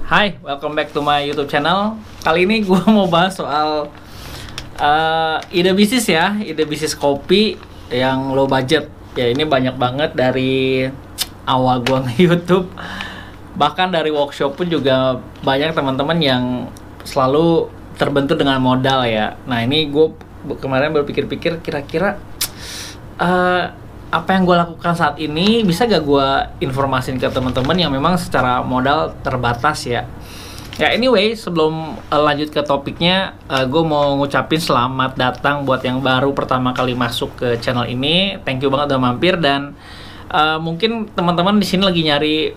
Hai, welcome back to my YouTube channel. Kali ini gue mau bahas soal ide bisnis ya, ide bisnis kopi yang low budget. Ya ini banyak banget dari awal gue nge-YouTube, bahkan dari workshop pun juga banyak teman-teman yang selalu terbentur dengan modal ya. Nah ini gue kemarin berpikir-pikir kira-kira apa yang gue lakukan saat ini bisa gak gue informasin ke teman-teman yang memang secara modal terbatas ya. Ya anyway, sebelum lanjut ke topiknya, gue mau ngucapin selamat datang buat yang baru pertama kali masuk ke channel ini. Thank you banget udah mampir, dan mungkin teman-teman di sini lagi nyari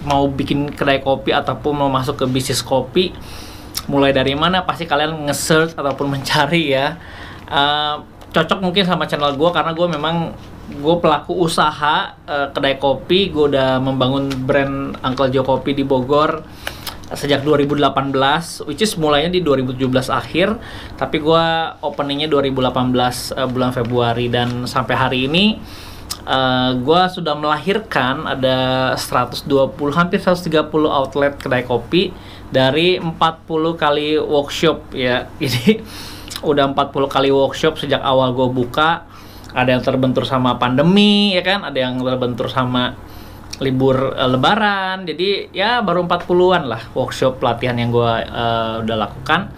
mau bikin kedai kopi ataupun mau masuk ke bisnis kopi. Mulai dari mana? Pasti kalian nge-search ataupun mencari ya. Cocok mungkin sama channel gue karena gue memang pelaku usaha kedai kopi. Gue udah membangun brand Uncle Joe Kopi di Bogor sejak 2018, which is mulainya di 2017 akhir, tapi gue openingnya 2018 bulan Februari, dan sampai hari ini gue sudah melahirkan ada 120 hampir 130 outlet kedai kopi dari 40 kali workshop ya. Jadi udah 40 kali workshop sejak awal gue buka. Ada yang terbentur sama pandemi ya kan, ada yang terbentur sama libur lebaran. Jadi ya baru 40-an lah workshop pelatihan yang gue udah lakukan,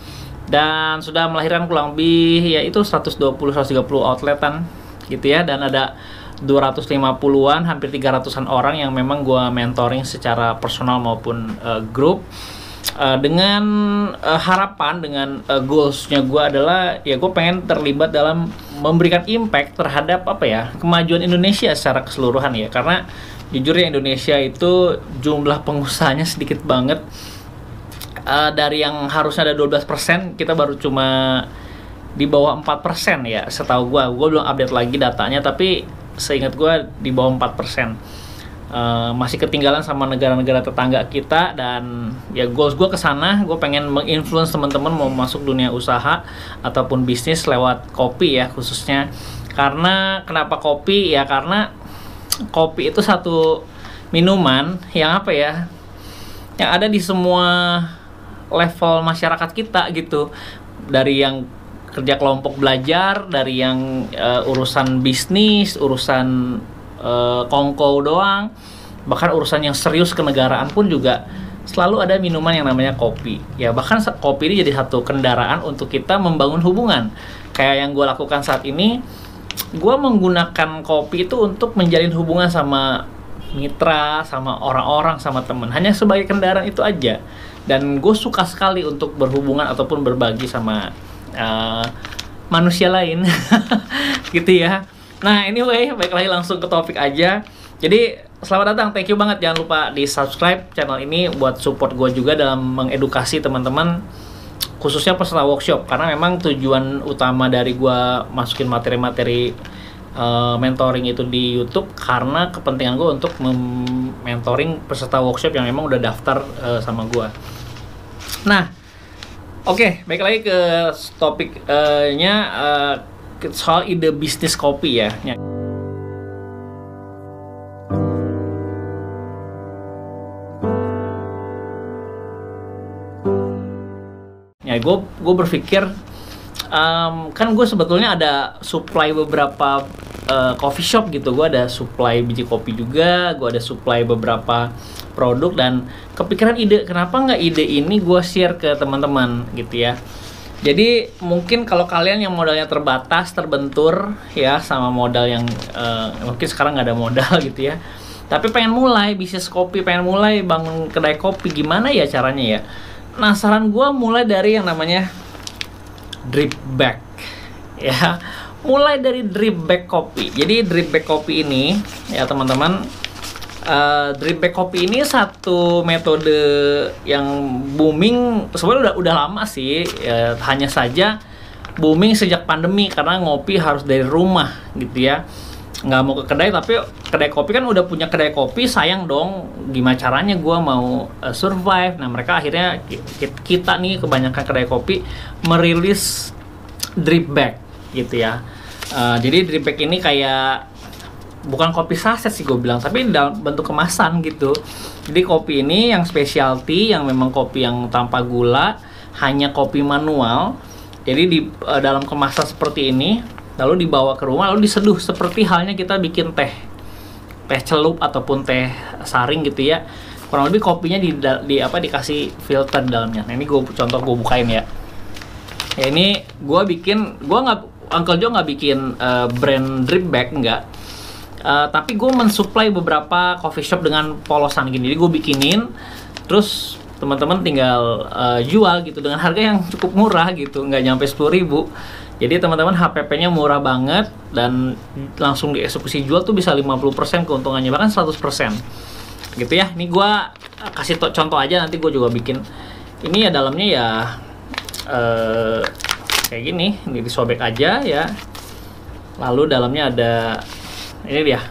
dan sudah melahirkan kurang lebih ya itu 120-130 outletan gitu ya, dan ada 250-an hampir 300-an orang yang memang gue mentoring secara personal maupun grup. Dengan harapan, dengan goalsnya gue adalah ya gue pengen terlibat dalam memberikan impact terhadap apa ya, kemajuan Indonesia secara keseluruhan ya. Karena jujur ya, Indonesia itu jumlah pengusahanya sedikit banget. Dari yang harusnya ada 12%, kita baru cuma di bawah 4% ya setahu gue belum update lagi datanya, tapi seingat gue di bawah 4%. Masih ketinggalan sama negara-negara tetangga kita, dan ya goals gue kesana. Gue pengen menginfluence teman-teman mau masuk dunia usaha ataupun bisnis lewat kopi ya khususnya. Karena kenapa kopi ya, karena kopi itu satu minuman yang apa ya, yang ada di semua level masyarakat kita gitu, dari yang kerja kelompok belajar, dari yang urusan bisnis, urusan kongko doang, bahkan urusan yang serius kenegaraan pun juga selalu ada minuman yang namanya kopi ya. Bahkan kopi ini jadi satu kendaraan untuk kita membangun hubungan. Kayak yang gue lakukan saat ini, gue menggunakan kopi itu untuk menjalin hubungan sama mitra, sama orang-orang, sama temen, hanya sebagai kendaraan itu aja. Dan gue suka sekali untuk berhubungan ataupun berbagi sama manusia lain gitu ya. Nah anyway, baik lagi langsung ke topik aja. Jadi selamat datang, thank you banget. Jangan lupa di subscribe channel ini buat support gue juga dalam mengedukasi teman-teman, khususnya peserta workshop. Karena memang tujuan utama dari gue masukin materi-materi mentoring itu di YouTube karena kepentingan gue untuk mentoring peserta workshop yang memang udah daftar sama gue. Nah oke, baik lagi ke topiknya, soal ide bisnis kopi ya. Ya gue berpikir kan gue sebetulnya ada supply beberapa coffee shop gitu. Gue ada supply biji kopi juga, gue ada supply beberapa produk, dan kepikiran ide kenapa nggak ide ini gue share ke teman-teman gitu ya. Jadi mungkin kalau kalian yang modalnya terbatas, terbentur ya sama modal yang mungkin sekarang nggak ada modal gitu ya, tapi pengen mulai bisnis kopi, pengen mulai bangun kedai kopi, gimana ya caranya ya? Nah saran gue mulai dari yang namanya drip bag ya, mulai dari drip bag kopi. Jadi drip bag kopi ini ya teman-teman, drip bag kopi ini satu metode yang booming sebenarnya udah lama sih ya, hanya saja booming sejak pandemi karena ngopi harus dari rumah gitu ya, nggak mau ke kedai. Tapi kedai kopi kan udah punya kedai kopi, sayang dong gimana caranya gue mau survive. Nah mereka akhirnya, kita nih kebanyakan kedai kopi merilis drip bag gitu ya. Jadi drip bag ini kayak bukan kopi saset sih gue bilang, tapi dalam bentuk kemasan gitu. Jadi kopi ini yang specialty, yang memang kopi yang tanpa gula, hanya kopi manual. Jadi di dalam kemasan seperti ini, lalu dibawa ke rumah, lalu diseduh seperti halnya kita bikin teh celup ataupun teh saring gitu ya. Kurang lebih kopinya dikasih filter di dalamnya. Nah ini gue bukain ya. Ya ini gue Uncle Joe nggak bikin brand drip bag, enggak. Tapi gue mensuplai beberapa coffee shop dengan polosan gini. Jadi gue bikinin, terus teman-teman tinggal jual gitu dengan harga yang cukup murah gitu, nggak nyampe 10.000. Jadi teman-teman HPP-nya murah banget dan langsung dieksekusi jual tuh bisa 50% keuntungannya, bahkan 100% gitu ya. Ini gue kasih contoh aja, nanti gue juga bikin. Ini ya dalamnya ya kayak gini, ini disobek aja ya. Lalu dalamnya ada ini dia.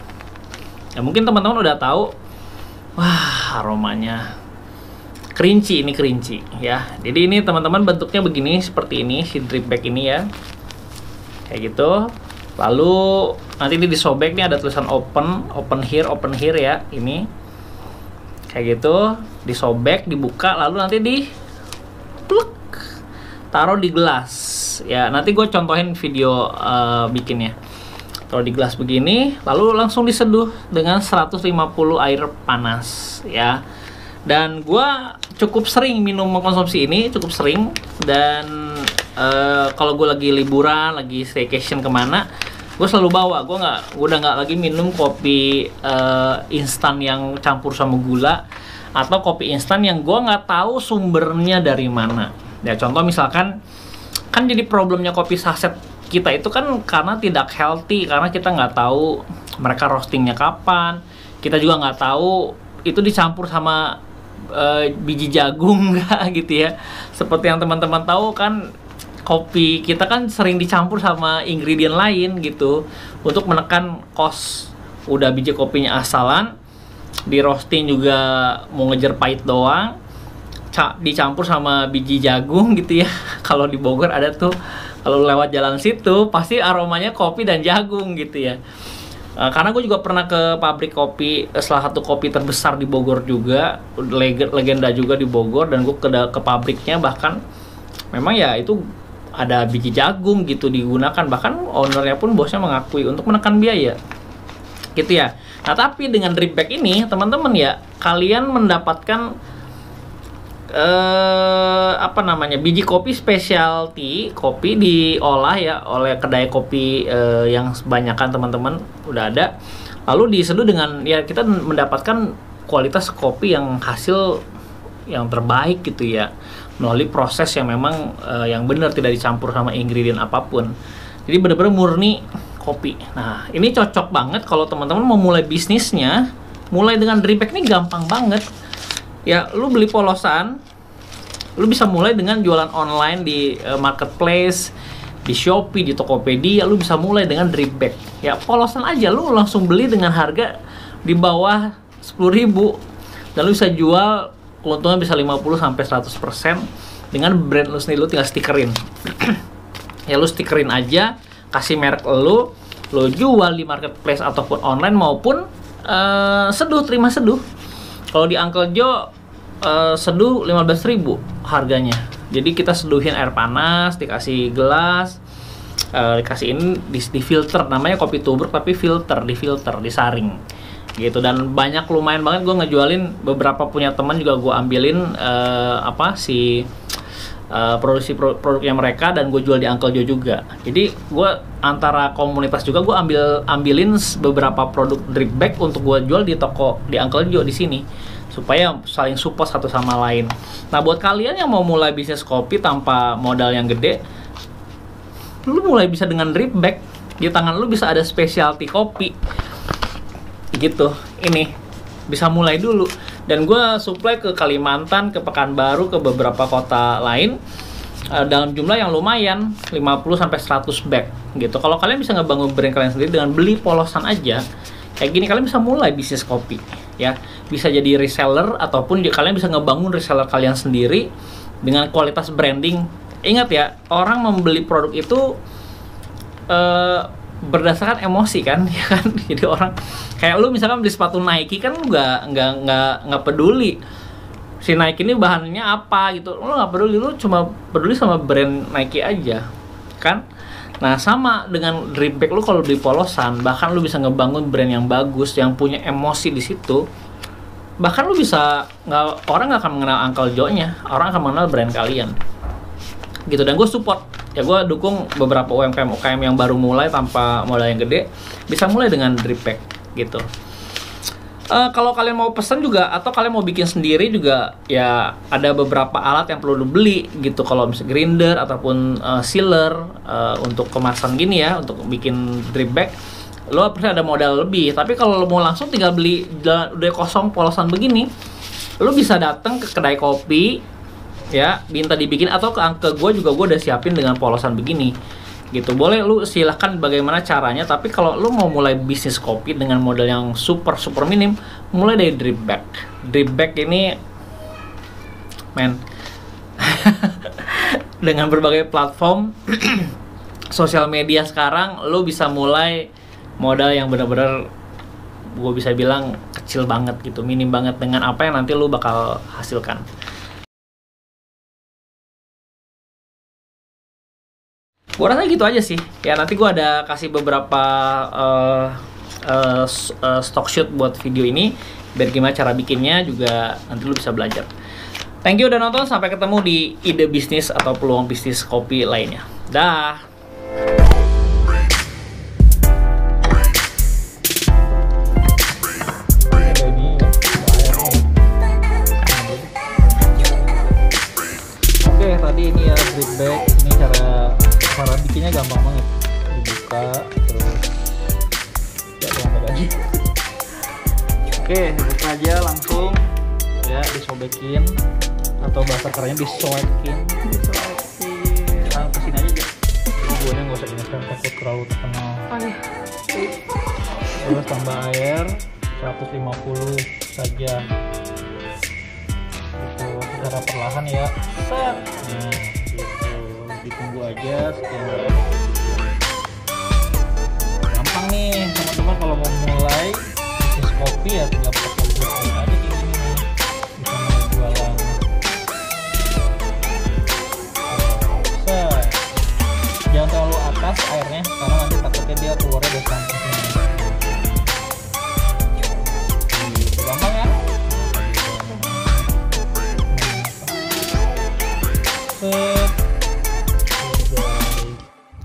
Ya mungkin teman-teman udah tahu. Wah, aromanya kerinci, ini kerinci ya. Jadi ini teman-teman bentuknya begini, seperti ini si drip bag ini ya. Kayak gitu. Lalu nanti ini disobek, nih ada tulisan open here ya, ini. Kayak gitu, disobek, dibuka, lalu nanti taruh di gelas ya. Nanti gue contohin video bikinnya. Taruh di gelas begini, lalu langsung diseduh dengan 150 air panas ya. Dan gue cukup sering mengkonsumsi ini, cukup sering. Dan kalau gue lagi liburan, lagi staycation kemana, gue selalu bawa. Gue udah nggak lagi minum kopi instan yang campur sama gula, atau kopi instan yang gue nggak tahu sumbernya dari mana. Ya contoh misalkan, kan jadi problemnya kopi saset kita itu kan karena tidak healthy, karena kita nggak tahu mereka roastingnya kapan, kita juga nggak tahu itu dicampur sama biji jagung nggak gitu ya. Seperti yang teman-teman tahu kan, kopi kita kan sering dicampur sama ingredient lain gitu untuk menekan cost. Udah biji kopinya asalan, di roasting juga mau ngejar pahit doang, dicampur sama biji jagung gitu ya. Kalau di Bogor ada tuh, kalau lewat jalan situ pasti aromanya kopi dan jagung gitu ya. Karena gue juga pernah ke pabrik kopi, salah satu kopi terbesar di Bogor juga, legenda juga di Bogor, dan gue ke pabriknya, bahkan memang ya itu ada biji jagung gitu digunakan, bahkan ownernya pun, bosnya mengakui untuk menekan biaya gitu ya. Nah tapi dengan drip bag ini teman-teman ya, kalian mendapatkan biji kopi specialty, kopi diolah ya oleh kedai kopi yang kebanyakan teman-teman udah ada, lalu diseduh dengan ya, kita mendapatkan kualitas kopi yang hasil yang terbaik gitu ya, melalui proses yang memang yang benar, tidak dicampur sama ingredient apapun. Jadi benar-benar murni kopi. Nah ini cocok banget kalau teman-teman mau mulai bisnisnya. Mulai dengan drip bag ini gampang banget ya. Lu beli polosan, lu bisa mulai dengan jualan online di marketplace, di Shopee, di Tokopedia. Lu bisa mulai dengan drip bag ya, polosan aja lu langsung beli dengan harga di bawah 10.000, dan lu bisa jual, keuntungan bisa 50-100% dengan brand lu sendiri. Lu tinggal stikerin ya, lu stikerin aja, kasih merek lu jual di marketplace ataupun online, maupun terima seduh. Kalau di Uncle Joe seduh 15.000 harganya. Jadi kita seduhin air panas, dikasih gelas, dikasih ini, di filter, namanya kopi tubruk tapi disaring gitu. Dan banyak, lumayan banget gue ngejualin. Beberapa punya teman juga gue ambilin produksi produknya mereka, dan gue jual di Uncle Joe juga. Jadi gue antara komunitas juga gue ambilin beberapa produk drip bag untuk gue jual di toko di Uncle Joe di sini, supaya saling support satu sama lain. Nah buat kalian yang mau mulai bisnis kopi tanpa modal yang gede, lu mulai bisa dengan drip bag. Di tangan lu bisa ada specialty kopi gitu. Ini bisa mulai dulu. Dan gue supply ke Kalimantan, ke Pekanbaru, ke beberapa kota lain dalam jumlah yang lumayan, 50-100 bag gitu. Kalau kalian bisa ngebangun brand kalian sendiri dengan beli polosan aja kayak gini, kalian bisa mulai bisnis kopi ya. Bisa jadi reseller, ataupun kalian bisa ngebangun reseller kalian sendiri dengan kualitas branding. Ingat ya, orang membeli produk itu berdasarkan emosi kan, ya kan. Jadi orang kayak lu misalkan beli sepatu Nike kan lu nggak peduli si Nike ini bahannya apa gitu, lu nggak peduli, lu cuma peduli sama brand Nike aja kan. Nah sama dengan drip bag, lu kalau beli polosan bahkan lu bisa ngebangun brand yang bagus yang punya emosi di situ, bahkan lu bisa orang nggak akan mengenal Uncle Joe-nya, orang akan mengenal brand kalian gitu. Dan gue support ya, gue dukung beberapa UMKM yang baru mulai tanpa modal yang gede bisa mulai dengan drip bag gitu. Kalau kalian mau pesen juga atau kalian mau bikin sendiri juga ya, ada beberapa alat yang perlu dibeli gitu. Kalau misalnya grinder ataupun sealer untuk kemasan gini ya, untuk bikin drip bag lo pasti ada modal lebih. Tapi kalau lo mau langsung tinggal beli udah kosong polosan begini, lo bisa datang ke kedai kopi ya, minta dibikin, atau ke gue juga, gue udah siapin dengan polosan begini gitu. Boleh lu silahkan bagaimana caranya. Tapi kalau lu mau mulai bisnis kopi dengan modal yang super minim, mulai dari drip bag. Drip bag ini men dengan berbagai platform sosial media sekarang, lu bisa mulai modal yang benar-benar gue bisa bilang kecil banget gitu, minim banget dengan apa yang nanti lu bakal hasilkan. Gue rasa gitu aja sih ya. Nanti gue ada kasih beberapa stock shoot buat video ini, biar gimana cara bikinnya juga nanti lu bisa belajar. Thank you udah nonton, sampai ketemu di ide bisnis atau peluang bisnis kopi lainnya. Dah. Oke, tadi ini ya drip bag. Ini cara bikinnya gampang banget. Dibuka terus ya diangkat lagi. Oke, dibuka aja langsung ya, disobekin atau bahasa kerennya disoekin. Nah, kesini aja. Jadi gue nggak usah diingatkan, takut terlalu terkenal. Terus tambah air 150 saja. Itu secara perlahan ya. Set. Nah, ditunggu aja sekian. Gampang nih teman-teman, kalau mau mulai bisnis kopi ya tinggal pakai drip bag aja kayak gini nih, bisa mulai jualan. Jangan terlalu atas airnya karena nanti takutnya dia keluarnya dari samping sini. Gampang ya.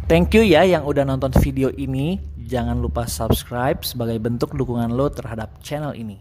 Thank you ya yang udah nonton video ini. Jangan lupa subscribe sebagai bentuk dukungan lo terhadap channel ini.